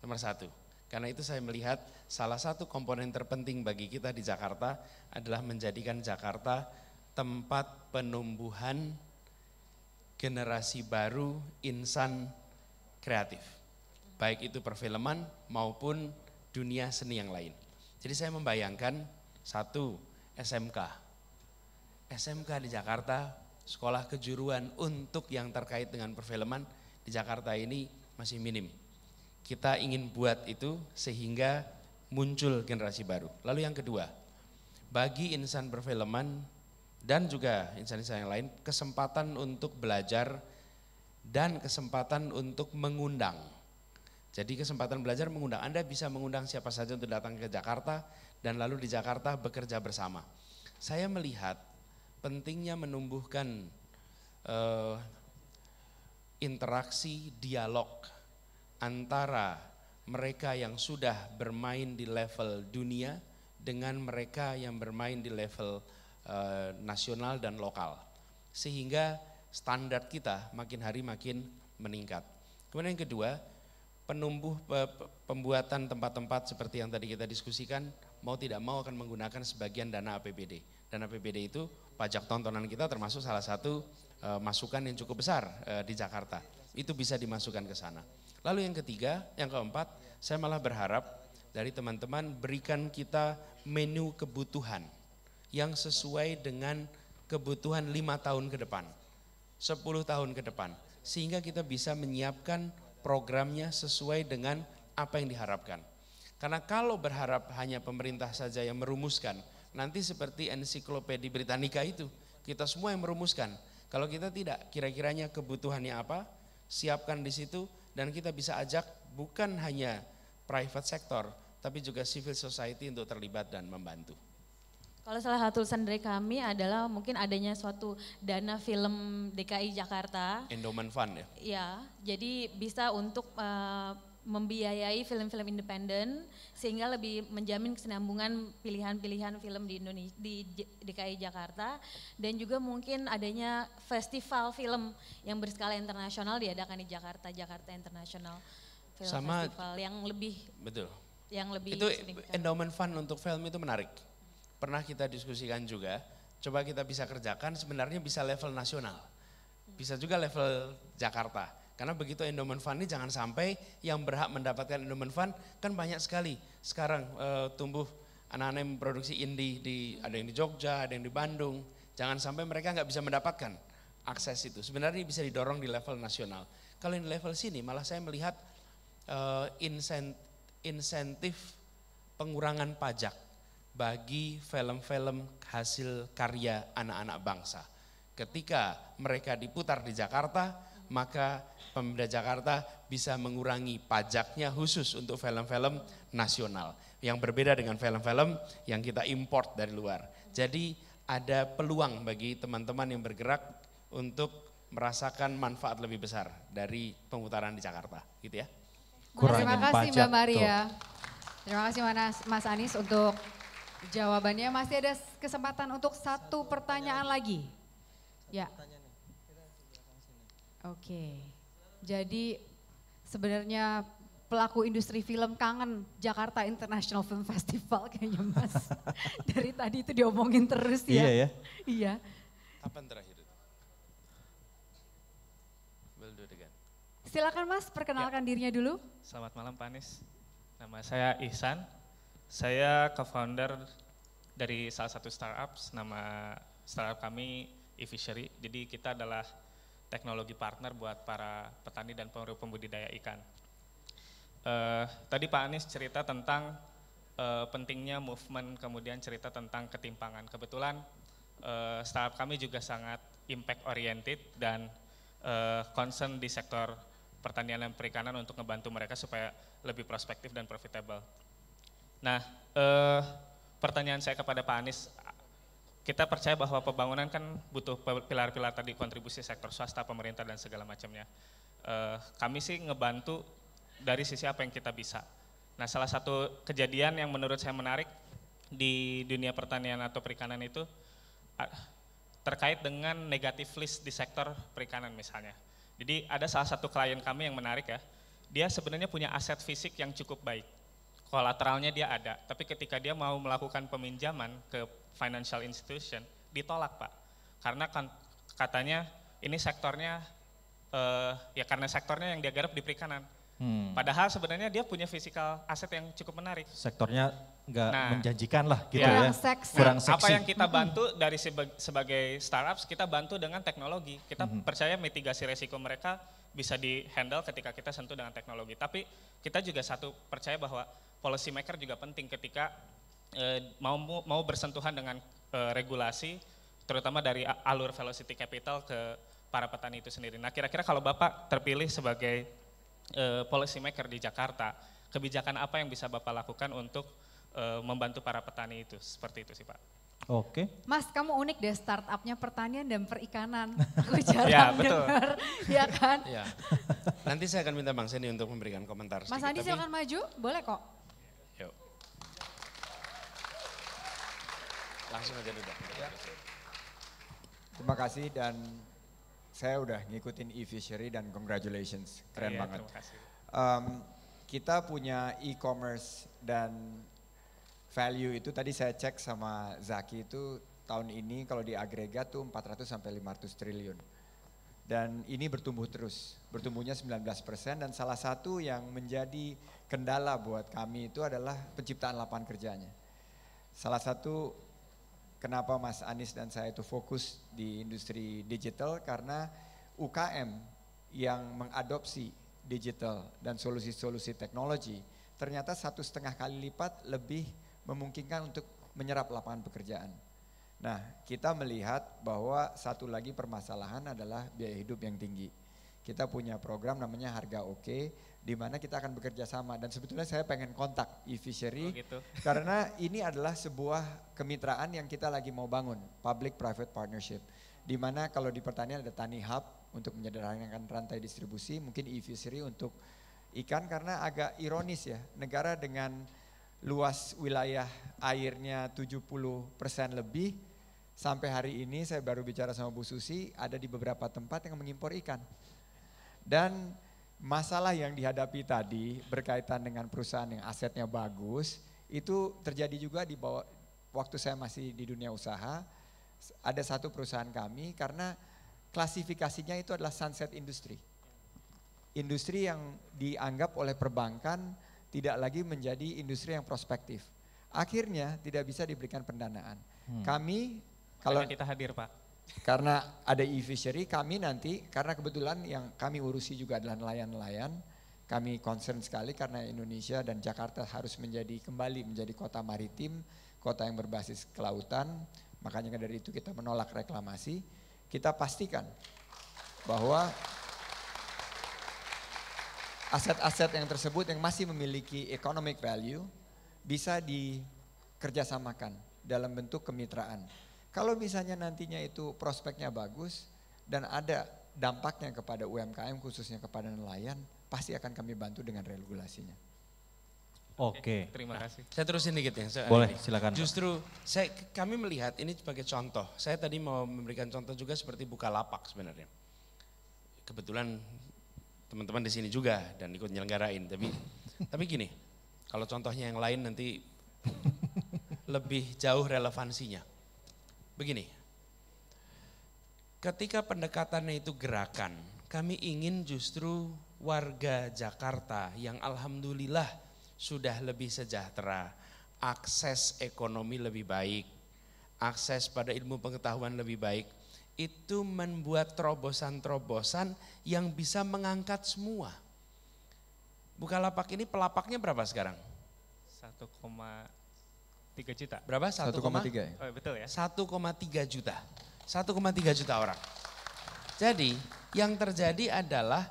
Nomor satu. Karena itu saya melihat salah satu komponen terpenting bagi kita di Jakarta adalah menjadikan Jakarta tempat penumbuhan generasi baru insan kreatif. Baik itu perfilman maupun dunia seni yang lain. Jadi saya membayangkan satu, SMK. SMK di Jakarta, sekolah kejuruan untuk yang terkait dengan perfilman di Jakarta ini masih minim. Kita ingin buat itu sehingga muncul generasi baru. Lalu yang kedua, bagi insan perfilman dan juga insan-insan yang lain, kesempatan untuk belajar dan kesempatan untuk mengundang. Jadi kesempatan belajar mengundang, Anda bisa mengundang siapa saja untuk datang ke Jakarta dan lalu di Jakarta bekerja bersama. Saya melihat pentingnya menumbuhkan interaksi dialog antara mereka yang sudah bermain di level dunia dengan mereka yang bermain di level nasional dan lokal. Sehingga standar kita makin hari makin meningkat. Kemudian yang kedua, pembuatan tempat-tempat seperti yang tadi kita diskusikan, mau tidak mau akan menggunakan sebagian dana APBD. Dana APBD itu pajak tontonan kita termasuk salah satu masukan yang cukup besar di Jakarta. Itu bisa dimasukkan ke sana. Lalu yang ketiga, yang keempat, saya malah berharap dari teman-teman berikan kita menu kebutuhan yang sesuai dengan kebutuhan 5 tahun ke depan, 10 tahun ke depan. Sehingga kita bisa menyiapkan programnya sesuai dengan apa yang diharapkan. Karena kalau berharap hanya pemerintah saja yang merumuskan, nanti seperti ensiklopedia Britannica itu, kita semua yang merumuskan. Kalau kita tidak, kira-kiranya kebutuhannya apa, siapkan di situ dan kita bisa ajak bukan hanya private sector, tapi juga civil society untuk terlibat dan membantu. Kalau salah satu tulisan dari kami adalah mungkin adanya suatu dana film DKI Jakarta. Endowment Fund ya? Ya, jadi bisa untuk membiayai film-film independen sehingga lebih menjamin kesinambungan pilihan-pilihan film di Indonesia, di DKI Jakarta, dan juga mungkin adanya festival film yang berskala internasional diadakan di Jakarta International Film Sama, Festival yang lebih betul. Yang lebih itu signifikan. endowment fund untuk film itu menarik. Pernah kita diskusikan juga, coba kita bisa kerjakan sebenarnya bisa level nasional. Bisa juga level Jakarta. Karena begitu endowment fund ini jangan sampai yang berhak mendapatkan endowment fund kan banyak sekali. Sekarang tumbuh anak-anak yang memproduksi indie, ada yang di Jogja, ada yang di Bandung. Jangan sampai mereka nggak bisa mendapatkan akses itu. Sebenarnya bisa didorong di level nasional. Kalau di level sini malah saya melihat insentif pengurangan pajak bagi film-film hasil karya anak-anak bangsa. Ketika mereka diputar di Jakarta, maka pemerintah Jakarta bisa mengurangi pajaknya khusus untuk film-film nasional. Yang berbeda dengan film-film yang kita import dari luar. Jadi ada peluang bagi teman-teman yang bergerak untuk merasakan manfaat lebih besar dari pemutaran di Jakarta. Gitu ya. Terima kasih Mbak Maria. Terima kasih Mas Anies untuk jawabannya. Masih ada kesempatan untuk satu pertanyaan lagi. Ya. Oke. Jadi sebenarnya pelaku industri film kangen Jakarta International Film Festival kayaknya Mas. Dari tadi itu diomongin terus ya. Iya ya. Iya. Kapan terakhir itu? We'll do it again. Silakan Mas, perkenalkan dirinya dulu. Selamat malam Pak Anies. Nama saya Ihsan. Saya co-founder dari salah satu startup, nama startup kami eFishery. Jadi kita adalah teknologi partner buat para petani dan pembudidaya ikan. Tadi Pak Anies cerita tentang pentingnya movement, kemudian cerita tentang ketimpangan. Kebetulan startup kami juga sangat impact oriented dan concern di sektor pertanian dan perikanan untuk membantu mereka supaya lebih prospektif dan profitable. Nah, pertanyaan saya kepada Pak Anies, kita percaya bahwa pembangunan kan butuh pilar-pilar tadi, kontribusi sektor swasta, pemerintah dan segala macamnya. Kami sih ngebantu dari sisi apa yang kita bisa. Nah, salah satu kejadian yang menurut saya menarik di dunia pertanian atau perikanan itu terkait dengan negative list di sektor perikanan misalnya. Jadi ada salah satu klien kami yang menarik ya, dia sebenarnya punya aset fisik yang cukup baik. Kolateralnya dia ada, tapi ketika dia mau melakukan peminjaman ke financial institution, ditolak Pak. Karena kan katanya ini sektornya, ya karena sektornya yang dia garap di perikanan. Padahal sebenarnya dia punya physical aset yang cukup menarik. Sektornya nggak menjanjikan lah gitu kurang ya. seksi. Kurang seksi. Apa yang kita bantu dari sebagai startups, kita bantu dengan teknologi. Kita percaya mitigasi resiko mereka bisa di-handle ketika kita sentuh dengan teknologi. Tapi kita juga percaya bahwa policy maker juga penting ketika mau bersentuhan dengan regulasi, terutama dari alur velocity capital ke para petani itu sendiri. Nah kira-kira kalau Bapak terpilih sebagai policy maker di Jakarta, kebijakan apa yang bisa Bapak lakukan untuk membantu para petani itu? Seperti itu sih Pak. Oke. Mas, kamu unik deh startupnya pertanian dan perikanan. Aku jarang Ya, betul. dengar, ya kan? Ya. Nanti saya akan minta Bang Seni untuk memberikan komentar Mas sedikit. Andi silakan maju, boleh kok. Yuk. Langsung aja dulu. Ya. Terima kasih dan saya udah ngikutin e-fishery dan congratulations, keren Iya, banget. terima kasih. Kita punya e-commerce dan value itu tadi saya cek sama Zaki itu tahun ini kalau di agregat tuh 400 sampai 500 triliun. Dan ini bertumbuh terus, bertumbuhnya 19% dan salah satu yang menjadi kendala buat kami itu adalah penciptaan lapangan kerjanya. Salah satu kenapa Mas Anies dan saya itu fokus di industri digital karena UKM yang mengadopsi digital dan solusi-solusi teknologi ternyata 1,5 kali lipat lebih memungkinkan untuk menyerap lapangan pekerjaan. Nah, kita melihat bahwa satu lagi permasalahan adalah biaya hidup yang tinggi. Kita punya program namanya Harga Oke, di mana kita akan bekerja sama dan sebetulnya saya pengen kontak e-fishery karena ini adalah sebuah kemitraan yang kita lagi mau bangun, public private partnership. Di mana kalau di pertanian ada Tani Hub untuk menyederhanakan rantai distribusi, mungkin e-fishery untuk ikan karena agak ironis ya, negara dengan luas wilayah airnya 70% lebih, sampai hari ini saya baru bicara sama Bu Susi, ada di beberapa tempat yang mengimpor ikan. Dan masalah yang dihadapi tadi berkaitan dengan perusahaan yang asetnya bagus, itu terjadi juga di bawah, waktu saya masih di dunia usaha, ada satu perusahaan kami karena klasifikasinya itu adalah sunset industry. Industri yang dianggap oleh perbankan tidak lagi menjadi industri yang prospektif. Akhirnya tidak bisa diberikan pendanaan. Kami kalau kita hadir Pak. Karena ada e-fishery, kami nanti karena kebetulan yang kami urusi juga adalah nelayan-nelayan, kami concern sekali karena Indonesia dan Jakarta harus kembali menjadi kota maritim, kota yang berbasis kelautan. Makanya dari itu kita menolak reklamasi. Kita pastikan bahwa aset-aset yang tersebut yang masih memiliki economic value bisa dikerjasamakan dalam bentuk kemitraan. Kalau misalnya nantinya itu prospeknya bagus dan ada dampaknya kepada UMKM khususnya kepada nelayan, pasti akan kami bantu dengan regulasinya. Oke. Terima kasih. Saya terusin dikit ya. Boleh, silakan. Justru kami melihat ini sebagai contoh. Saya tadi mau memberikan contoh juga seperti Bukalapak sebenarnya. Kebetulan teman-teman di sini juga dan ikut nyelenggarain. Tapi gini, kalau contohnya yang lain nanti lebih jauh relevansinya. Begini, ketika pendekatannya itu gerakan, kami ingin justru warga Jakarta yang alhamdulillah sudah lebih sejahtera, akses ekonomi lebih baik, akses pada ilmu pengetahuan lebih baik, itu membuat terobosan-terobosan yang bisa mengangkat semua. Bukalapak ini pelapaknya berapa sekarang? 1,3 juta. Berapa? 1,3 ya? Oh, betul ya? 1,3 juta. 1,3 juta orang. Jadi yang terjadi adalah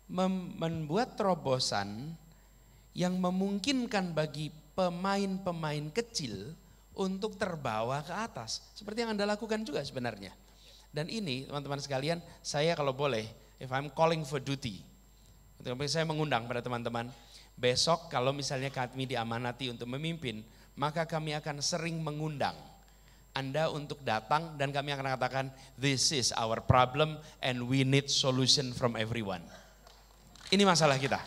membuat terobosan yang memungkinkan bagi pemain-pemain kecil untuk terbawa ke atas. Seperti yang Anda lakukan juga sebenarnya. Dan ini teman-teman sekalian, saya kalau boleh, if I'm calling for duty, saya mengundang pada teman-teman, besok kalau misalnya kami diamanati untuk memimpin, maka kami akan sering mengundang Anda untuk datang dan kami akan katakan, this is our problem and we need solution from everyone. Ini masalah kita.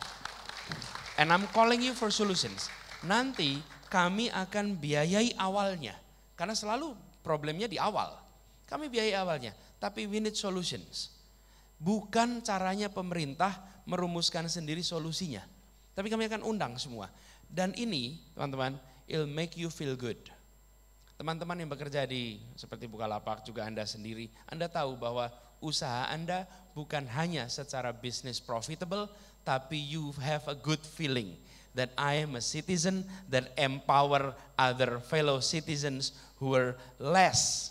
And I'm calling you for solutions. Nanti kami akan biayai awalnya, karena selalu problemnya di awal. Kami biayai awalnya, tapi we need solutions. Bukan caranya pemerintah merumuskan sendiri solusinya. Tapi kami akan undang semua. Dan ini teman-teman, it'll make you feel good. Teman-teman yang bekerja di seperti Bukalapak juga Anda sendiri, Anda tahu bahwa usaha Anda bukan hanya secara business profitable, tapi you have a good feeling that I am a citizen that empower other fellow citizens who are less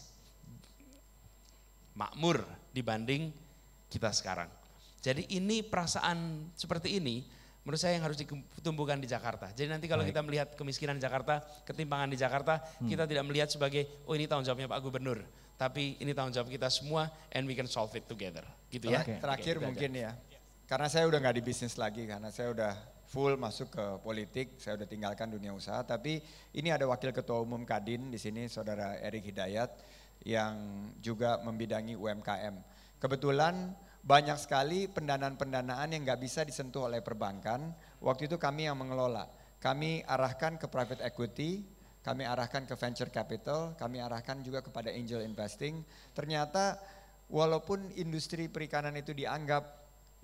makmur dibanding kita sekarang. Jadi ini perasaan seperti ini menurut saya yang harus ditumbuhkan di Jakarta. Jadi nanti kalau kita melihat kemiskinan di Jakarta, ketimpangan di Jakarta, kita tidak melihat sebagai, oh ini tanggung jawabnya Pak Gubernur. Tapi ini tanggung jawab kita semua and we can solve it together. Gitu ya. Terakhir mungkin ya, karena saya udah nggak di bisnis lagi, karena saya udah full masuk ke politik, saya udah tinggalkan dunia usaha. Tapi ini ada Wakil Ketua Umum Kadin di sini, Saudara Erik Hidayat, yang juga membidangi UMKM. Kebetulan banyak sekali pendanaan-pendanaan yang nggak bisa disentuh oleh perbankan. Waktu itu kami yang mengelola. Kami arahkan ke private equity, kami arahkan ke venture capital, kami arahkan juga kepada angel investing. Ternyata walaupun industri perikanan itu dianggap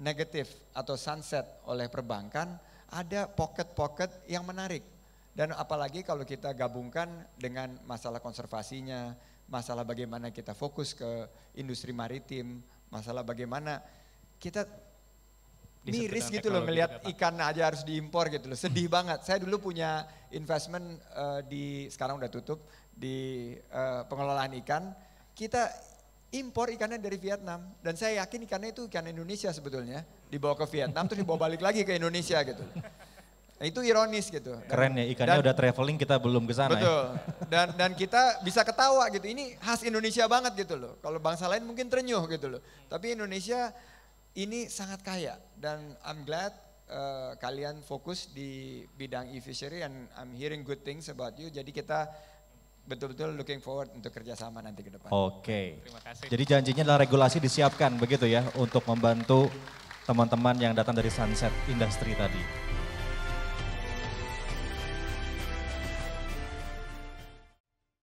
negatif atau sunset oleh perbankan, ada pocket-pocket yang menarik. Dan apalagi kalau kita gabungkan dengan masalah konservasinya, masalah bagaimana kita fokus ke industri maritim, masalah bagaimana kita miris gitu loh ngelihat ikan aja harus diimpor gitu loh. Sedih banget. Saya dulu punya investment sekarang udah tutup di pengelolaan ikan. Kita impor ikannya dari Vietnam dan saya yakin ikannya itu ikan Indonesia sebetulnya. Dibawa ke Vietnam terus dibawa balik lagi ke Indonesia gitu. Nah, itu ironis gitu. Keren ya, ikannya udah traveling kita belum ke sana. Betul. Ya. Dan kita bisa ketawa gitu. Ini khas Indonesia banget gitu loh. Kalau bangsa lain mungkin terenyuh gitu loh. Tapi Indonesia ini sangat kaya dan I'm glad kalian fokus di bidang e-fishery and I'm hearing good things about you. Jadi kita betul-betul looking forward untuk kerjasama nanti ke depan. Oke. Terima kasih. Jadi janjinya adalah regulasi disiapkan begitu ya untuk membantu teman-teman yang datang dari Sunset Industry tadi.